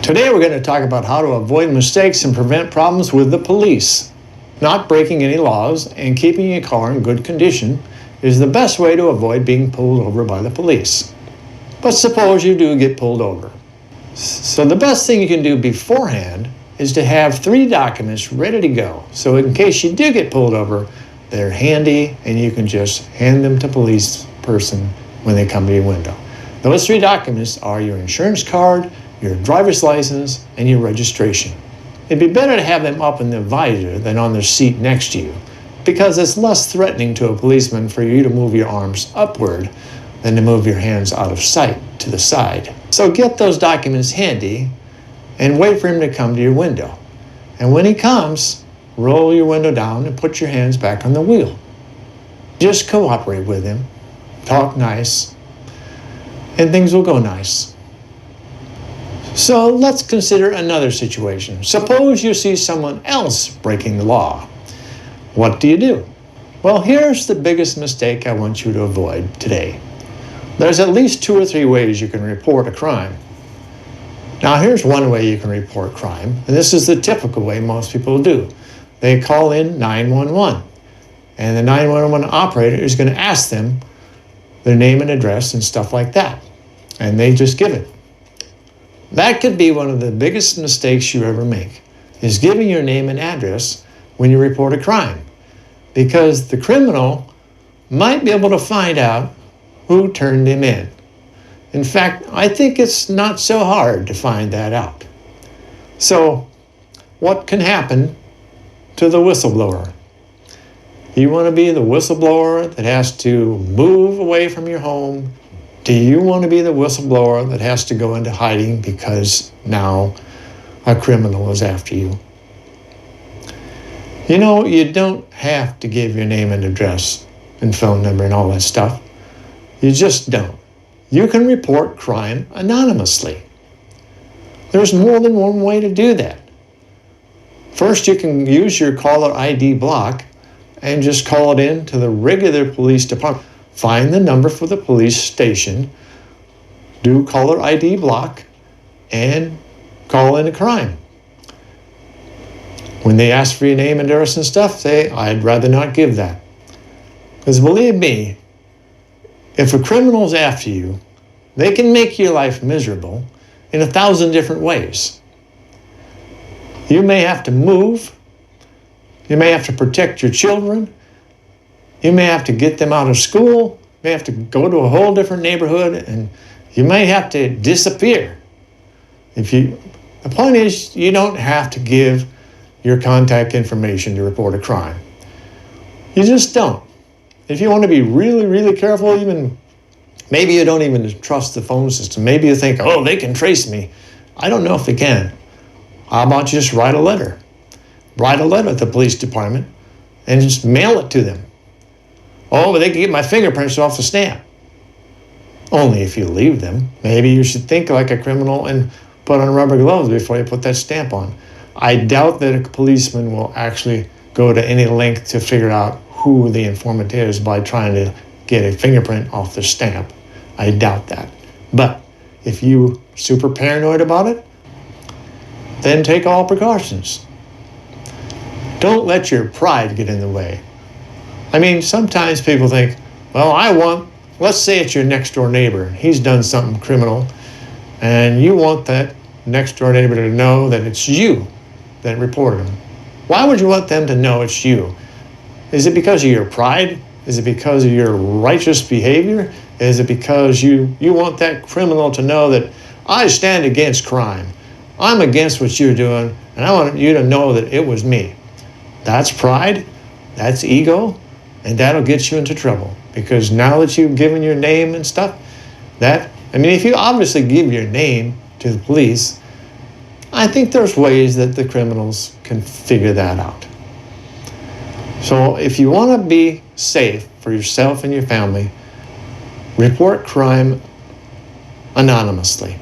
Today we're going to talk about how to avoid mistakes and prevent problems with the police. Not breaking any laws and keeping your car in good condition is the best way to avoid being pulled over by the police. But suppose you do get pulled over. So the best thing you can do beforehand is to have 3 documents ready to go. So in case you do get pulled over, they're handy and you can just hand them to a police person when they come to your window. Those 3 documents are your insurance card, your driver's license, and your registration. It'd be better to have them up in the visor than on the seat next to you, because it's less threatening to a policeman for you to move your arms upward than to move your hands out of sight to the side. So get those documents handy and wait for him to come to your window. And when he comes, roll your window down and put your hands back on the wheel. Just cooperate with him, talk nice, and things will go nice. So let's consider another situation. Suppose you see someone else breaking the law. What do? Well, here's the biggest mistake I want you to avoid today. There's at least 2 or 3 ways you can report a crime. Now, here's one way you can report crime, and this is the typical way most people do. They call in 911, and the 911 operator is going to ask them their name and address and stuff like that, and they just give it. That could be one of the biggest mistakes you ever make, is giving your name and address when you report a crime, because the criminal might be able to find out who turned him in. In fact, I think it's not so hard to find that out. So, what can happen to the whistleblower? You want to be the whistleblower that has to move away from your home? Do you want to be the whistleblower that has to go into hiding because now a criminal is after you? You know, you don't have to give your name and address and phone number and all that stuff. You just don't. You can report crime anonymously. There's more than one way to do that. First, you can use your caller ID block and just call it in to the regular police department. Find the number for the police station, do caller ID block, and call in a crime. When they ask for your name and address and stuff, say, I'd rather not give that. Because believe me, if a criminal's after you, they can make your life miserable in 1,000 different ways. You may have to move. You may have to protect your children. You may have to get them out of school. You may have to go to a whole different neighborhood, and you may have to disappear. The point is, you don't have to give your contact information to report a crime. You just don't. If you want to be really, really careful, maybe you don't even trust the phone system. Maybe you think, oh, they can trace me. I don't know if they can. How about just write a letter? Write a letter to the police department and just mail it to them. Oh, but they can get my fingerprints off the stamp. Only if you leave them. Maybe you should think like a criminal and put on rubber gloves before you put that stamp on. I doubt that a policeman will actually go to any length to figure out who the informant is by trying to get a fingerprint off the stamp. I doubt that. But if you're super paranoid about it, then take all precautions. Don't let your pride get in the way. I mean, sometimes people think, well, let's say it's your next door neighbor. He's done something criminal, and you want that next door neighbor to know that it's you that reported him. Why would you want them to know it's you? Is it because of your pride? Is it because of your righteous behavior? Is it because you want that criminal to know that I stand against crime? I'm against what you're doing, and I want you to know that it was me. That's pride, that's ego, and that'll get you into trouble. Because now that you've given your name and stuff, if you obviously give your name to the police, I think there's ways that the criminals can figure that out. So if you want to be safe for yourself and your family, report crime anonymously.